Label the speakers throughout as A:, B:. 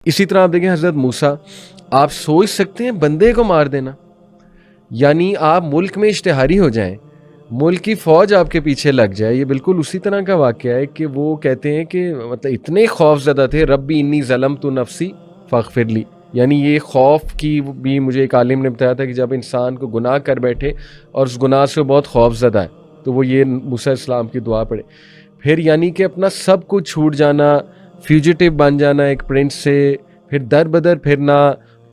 A: اسی طرح آپ دیکھیں حضرت موسیٰ، آپ سوچ سکتے ہیں بندے کو مار دینا، یعنی آپ ملک میں اشتہاری ہو جائیں، ملک کی فوج آپ کے پیچھے لگ جائے. یہ بالکل اسی طرح کا واقعہ ہے کہ وہ کہتے ہیں کہ مطلب اتنے خوف زدہ تھے، ربی انی ظلمت نفسی فاغفر لی. یعنی یہ خوف کی بھی مجھے ایک عالم نے بتایا تھا کہ جب انسان کو گناہ کر بیٹھے اور اس گناہ سے بہت خوف زدہ ہے تو وہ یہ موسیٰ السلام کی دعا پڑھے. پھر یعنی کہ اپنا سب کچھ چھوٹ جانا، فیوجیٹو بن جانا ایک پرنس سے، پھر در بدر پھرنا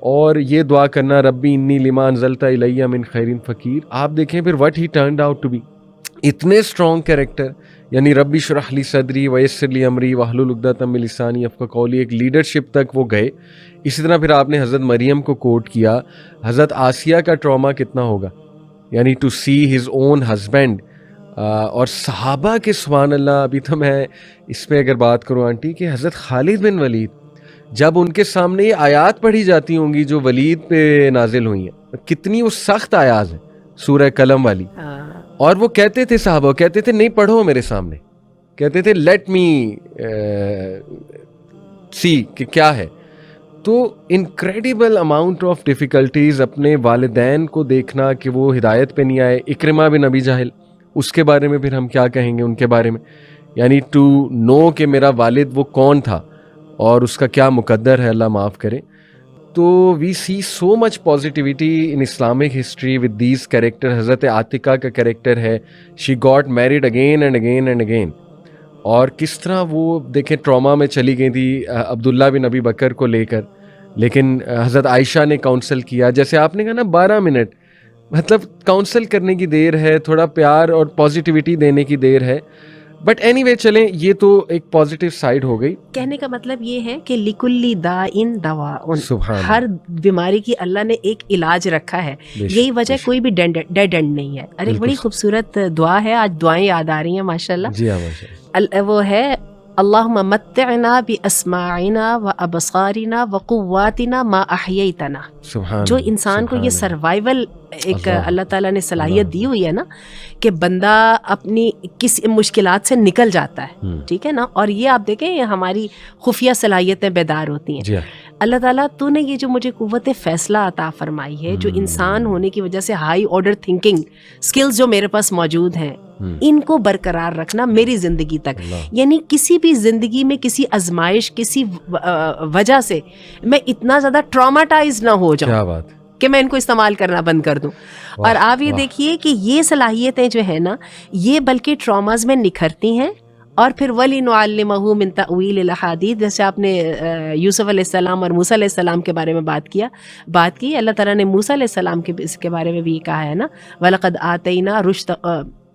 A: اور یہ دعا کرنا ربی انی لما انزلت الی من خیر فقیر. آپ دیکھیں پھر what he turned out to be. اتنے اسٹرانگ کیریکٹر، یعنی ربی اشرح لی صدری ویسر لی امری واحلل عقدۃ من لسانی یفقہوا قولی، ایک لیڈرشپ تک وہ گئے. اسی طرح پھر آپ نے حضرت مریم کو کوٹ کیا. حضرت آسیہ کا ٹراما کتنا ہوگا، یعنی to see his own husband. اور صحابہ کے سبحان اللہ. ابھی تو میں اس پہ اگر بات کروں آنٹی کہ حضرت خالد بن ولید، جب ان کے سامنے یہ آیات پڑھی جاتی ہوں گی جو ولید پہ نازل ہوئی ہیں، کتنی وہ سخت آیات ہیں سورہ قلم والی، اور وہ کہتے تھے صحابہ، کہتے تھے نہیں پڑھو میرے سامنے، کہتے تھے لیٹ می سی کہ کیا ہے. تو انکریڈیبل اماؤنٹ آف ڈیفیکلٹیز. اپنے والدین کو دیکھنا کہ وہ ہدایت پہ نہیں آئے. اکرمہ بن ابی جہل، اس کے بارے میں پھر ہم کیا کہیں گے ان کے بارے میں، یعنی ٹو نو کہ میرا والد وہ کون تھا اور اس کا کیا مقدر ہے، اللہ معاف کرے. تو we see so much positivity in Islamic history with these character. حضرت عاتقہ کا کیریکٹر ہے، she got married again and again and again, اور کس طرح وہ دیکھیں ٹراما میں چلی گئی تھی عبداللہ بن ابی بکر کو لے کر، لیکن حضرت عائشہ نے کاؤنسل کیا. جیسے آپ نے کہا نا 12 منٹ، مطلب کاؤنسل کرنے کی دیر ہے، تھوڑا پیار اور پازیٹیوٹی دینے کی دیر ہے. بٹ اینی وے چلیں، یہ تو ایک پازیٹیو سائڈ ہو گئی.
B: کہنے کا مطلب یہ ہے کہ لکلی داء دواء،
A: سبحان
B: ہر بیماری کی اللہ نے ایک علاج رکھا ہے. یہی وجہ کوئی بھی ڈیڈ اینڈ نہیں ہے. اور ایک بڑی خوبصورت دعا ہے، آج دعائیں یاد آ رہی ہیں ماشاءاللہ.
A: جی ہاں ماشاءاللہ.
B: وہ ہے اللہم متعنا باسماعنا وابصارنا وقواتنا ما احییتنا. جو انسان کو یہ سروائیول ایک اللہ تعالیٰ نے صلاحیت دی ہوئی ہے نا کہ بندہ اپنی کسی مشکلات سے نکل جاتا ہے، ٹھیک ہے نا. اور یہ آپ دیکھیں یہ ہماری خفیہ صلاحیتیں بیدار ہوتی ہیں. اللہ تعالیٰ تو نے یہ جو مجھے قوت فیصلہ عطا فرمائی ہے، جو انسان ہونے کی وجہ سے ہائی آرڈر تھنکنگ سکلز جو میرے پاس موجود ہیں، ان کو برقرار رکھنا میری زندگی تک. یعنی کسی بھی زندگی میں کسی آزمائش، کسی وجہ سے میں اتنا زیادہ ٹراماٹائز نہ ہو جاؤں کہ میں ان کو استعمال کرنا بند کر دوں. اور آپ یہ دیکھیے کہ یہ صلاحیتیں جو ہیں نا، یہ بلکہ ٹراماز میں نکھرتی ہیں. اور پھر وَلِنُعَلِّمَهُ مِن تَأْوِيلِ الْأَحَادِيث، جیسے آپ نے یوسف علیہ السلام اور موسیٰ علیہ السلام کے بارے میں بات کی. اللہ تعالیٰ نے موسیٰ علیہ السلام کے اس کے بارے میں بھی کہا ہے نا، وَلَقَدْ آتَيْنَا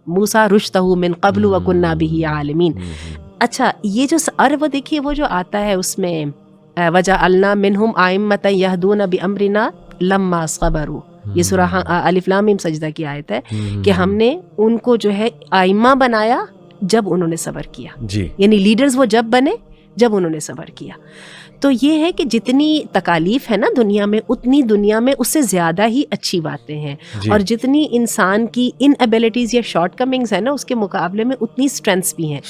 B: موسیٰ رُشْدَهُ مِن قَبْلُ وَكُنَّا بِهِ عَالِمِينَ. اچھا یہ جو اور وہ دیکھیے وہ جو آتا ہے اس میں وَجَعَلْنَا مِنْهُمْ أَئِمَّةً يَهْدُونَ بِأَمْرِنَا لَمَّا صَبَرُوا. یہ سورہ الف لام میم سجدہ کی آیت ہے کہ ہم نے ان کو جو ہے آئمہ بنایا جب انہوں نے صبر کیا. یعنی لیڈرز وہ جب بنے جب انہوں نے صبر کیا. تو یہ ہے کہ جتنی تکالیف ہے نا دنیا میں، اتنی دنیا میں اس سے زیادہ ہی اچھی باتیں ہیں. اور جتنی انسان کی ان ایبلٹیز یا شارٹ کمنگز ہیں نا، اس کے مقابلے میں اتنی اسٹرینتھس بھی ہیں.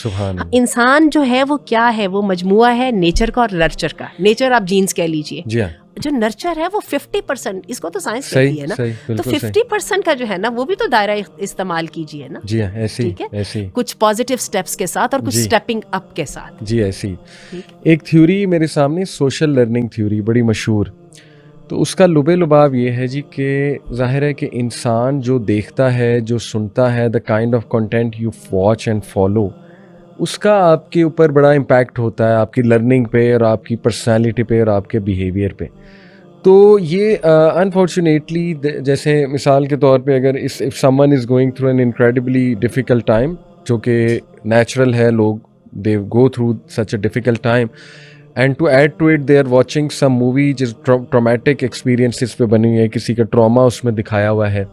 B: انسان جو ہے وہ کیا ہے، وہ مجموعہ ہے نیچر کا اور نرچر کا. نیچر آپ جینز کہہ لیجئے، جو نرچر ہے وہ 50%، اس کو تو سائنس کہتی ہے نا، تو 50% کا جو ہے نا وہ بھی تو دائرہ استعمال کیجیے نا.
A: جی ہاں ایسی
B: کچھ پازیٹیو سٹیپس کے ساتھ اور کچھ سٹیپنگ اپ کے ساتھ.
A: جی ایسی ایک تھیوری میرے سامنے، سوشل لرننگ تھیوری، بڑی مشہور. تو اس کا لب لباب یہ ہے جی کہ ظاہر ہے کہ انسان جو دیکھتا ہے، جو سنتا ہے، the kind of content you watch and follow, اس کا آپ کے اوپر بڑا امپیکٹ ہوتا ہے، آپ کی لرننگ پہ اور آپ کی پرسنالٹی پہ اور آپ کے بیہیویئر پہ. تو یہ انفارچونیٹلی جیسے مثال کے طور پہ اگر if someone is going through an incredibly difficult time، جو کہ نیچرل ہے، لوگ they go through such a difficult time and to add to it they are watching some movie جس traumatic experiences پہ بنی ہوئی ہے، کسی کا ٹراما اس میں دکھایا ہوا ہے،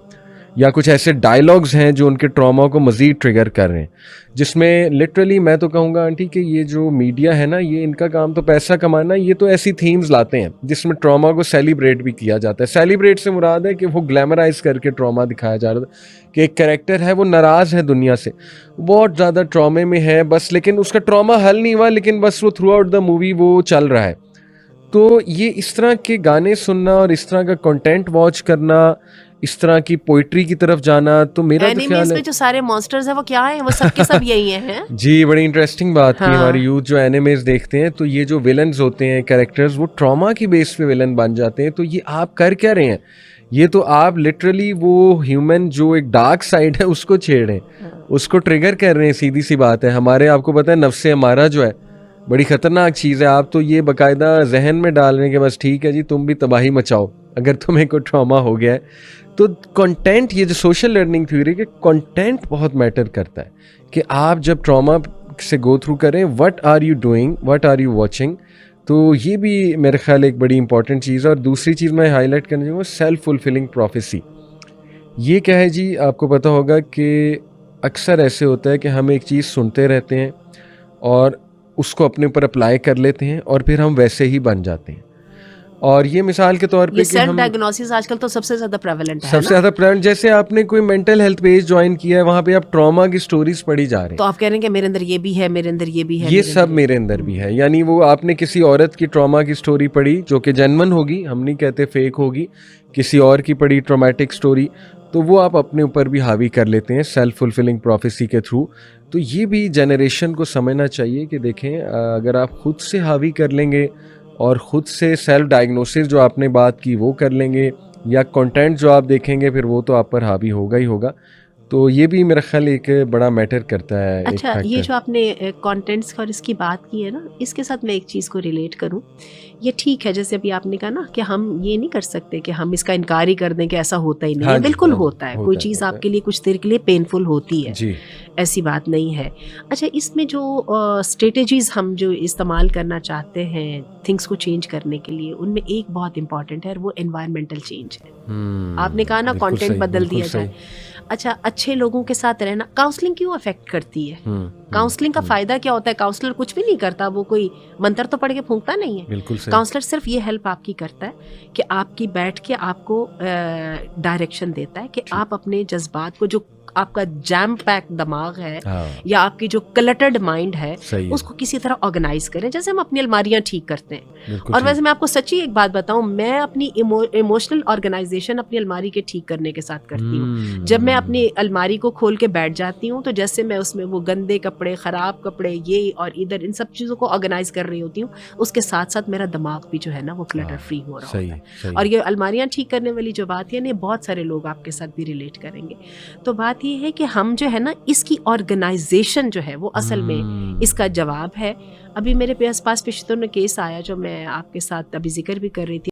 A: یا کچھ ایسے ڈائلاگز ہیں جو ان کے ٹراما کو مزید ٹریگر کر رہے ہیں، جس میں لٹرلی میں تو کہوں گا آنٹی کہ یہ جو میڈیا ہے نا، یہ ان کا کام تو پیسہ کمانا. یہ تو ایسی تھیمز لاتے ہیں جس میں ٹراما کو سیلیبریٹ بھی کیا جاتا ہے. سیلیبریٹ سے مراد ہے کہ وہ گلیمرائز کر کے ٹراما دکھایا جا رہا تھا کہ ایک کریکٹر ہے وہ ناراض ہے دنیا سے، بہت زیادہ ٹرامے میں ہے بس، لیکن اس کا ٹراما حل نہیں ہوا، لیکن بس وہ تھرو آؤٹ دا مووی وہ چل رہا ہے. تو یہ اس طرح کے گانے سننا اور اس طرح کا کنٹینٹ واچ کرنا, اس طرح کی پوئٹری کی طرف جانا, تو میرا تو خیال ہے
B: جو سارے مانسٹرز ہیں وہ کیا ہیں, وہ سب کے سب یہی ہیں.
A: جی بڑی انٹرسٹنگ بات کی. ہماری یوتھ جو اینیمیز دیکھتے ہیں تو یہ جو ویلنز ہوتے ہیں کیریکٹرز, وہ ٹراما کی بیس پہ ویلن بن جاتے ہیں. تو یہ آپ کر کیا رہے ہیں؟ یہ تو آپ لٹرلی وہ ہیومن جو ایک ڈارک سائڈ ہے اس کو چھیڑ رہے ہیں, اس کو ٹریگر کر رہے ہیں. سیدھی سی بات ہے. ہمارے آپ کو پتہ ہے نفس ہمارا جو ہے بڑی خطرناک چیز ہے. آپ تو یہ باقاعدہ ذہن میں ڈال رہے ہیں کہ بس ٹھیک ہے جی تم بھی تباہی مچاؤ اگر تمہیں کوئی ٹراما ہو گیا ہے. تو کنٹینٹ, یہ جو سوشل لرننگ تھیوری کہ کنٹینٹ بہت میٹر کرتا ہے کہ آپ جب ٹراما سے گو تھرو کریں, what are you doing, what are you watching. تو یہ بھی میرے خیال ایک بڑی امپورٹنٹ چیز ہے. اور دوسری چیز میں ہائی لائٹ کرنا چاہوں گا, سیلف فلفلنگ پروفیسی. یہ کیا ہے جی, آپ کو پتہ ہوگا کہ اکثر ایسے ہوتا ہے کہ ہم ایک چیز سنتے رہتے ہیں اور اس کو اپنے اوپر اپلائی کر لیتے ہیں اور پھر ہم ویسے ہی بن جاتے ہیں. اور یہ مثال کے طور پہ
B: یہ سیلف ڈائگنوسس آج کل تو سب سے زیادہ پریویلنٹ ہے,
A: سب سے زیادہ پریویلنٹ. جیسے آپ نے کوئی مینٹل ہیلتھ پیج جوائن کیا ہے, وہاں پہ آپ ٹراما کی سٹوریز پڑھی جا رہے ہیں,
B: تو آپ کہہ رہے ہیں کہ میرے اندر یہ بھی ہے, میرے اندر یہ بھی ہے,
A: یہ سب میرے اندر بھی ہے. یعنی وہ آپ نے کسی عورت کی ٹراما کی سٹوری پڑھی جو کہ جینون ہوگی, ہم نہیں کہتے فیک ہوگی, کسی اور کی پڑھی ٹرامیٹک سٹوری, تو وہ آپ اپنے اوپر بھی حاوی کر لیتے ہیں سیلف فلفلنگ پروفیسی کے تھرو. تو یہ بھی جنریشن کو سمجھنا چاہیے کہ دیکھیں اگر آپ خود سے حاوی کر لیں گے اور خود سے سیلف ڈائگنوسس جو آپ نے بات کی وہ کر لیں گے, یا کنٹینٹ جو آپ دیکھیں گے پھر وہ تو آپ پر حاوی ہوگا ہی ہوگا. تو یہ بھی میرا خیال ایک بڑا میٹر کرتا ہے.
B: اچھا, یہ جو آپ نے کانٹینٹس اور اس کی بات کی ہے نا, اس کے ساتھ میں ایک چیز کو ریلیٹ کروں. یہ ٹھیک ہے جیسے ابھی آپ نے کہا نا کہ ہم یہ نہیں کر سکتے کہ ہم اس کا انکار ہی کر دیں کہ ایسا ہوتا ہی نہیں ہے. بالکل ہوتا ہے. کوئی چیز آپ کے لیے کچھ دیر کے لیے پینفل ہوتی ہے, ایسی بات نہیں ہے. اچھا, اس میں جو اسٹریٹجیز ہم جو استعمال کرنا چاہتے ہیں تھنگس کو چینج کرنے کے لیے, ان میں ایک بہت امپورٹنٹ ہے, وہ انوائرمنٹل چینج ہے. آپ نے کہا نا کانٹینٹ بدل دیا جائے. اچھا, اچھے لوگوں کے ساتھ رہنا. کاؤنسلنگ کیوں افیکٹ کرتی ہے؟ کاؤنسلنگ کا فائدہ کیا ہوتا ہے؟ کاؤنسلر کچھ بھی نہیں کرتا, وہ کوئی منتر تو پڑھ کے پھونکتا نہیں ہے. کاؤنسلر صرف یہ ہیلپ آپ کی کرتا ہے کہ آپ کی بیٹھ کے آپ کو ڈائریکشن دیتا ہے کہ آپ اپنے جذبات کو, جو آپ کا جیم پیک دماغ ہے یا آپ کی جو کلٹرڈ مائنڈ ہے, اس کو کسی طرح آرگنائز کریں, جیسے ہم اپنی الماریاں ٹھیک کرتے ہیں. اور ویسے میں آپ کو سچی ایک بات بتاؤں, میں اپنی ایموشنل آرگنائزیشن اپنی الماری کے ٹھیک کرنے کے ساتھ کرتی ہوں. جب میں اپنی الماری کو کھول کے بیٹھ جاتی ہوں تو جیسے میں اس میں وہ گندے کپڑے, خراب کپڑے, یہ اور ادھر, ان سب چیزوں کو آرگنائز کر رہی ہوتی ہوں, اس کے ساتھ ساتھ میرا دماغ بھی جو ہے نا وہ کلٹر فری ہو رہا ہوتا ہے. اور یہ الماریاں ٹھیک کرنے والی جو بات ہے نا, بہت سارے لوگ آپ کے ساتھ بھی ریلیٹ کریں گے. تو بات یہ ہے کہ ہم جو ہے نا اس کی آرگنائزیشن جو ہے وہ اصل میں اس کا جواب ہے. ابھی میرے پاس پیشتر میں کیس آیا جو میں آپ کے ساتھ ابھی ذکر بھی کر رہی تھی.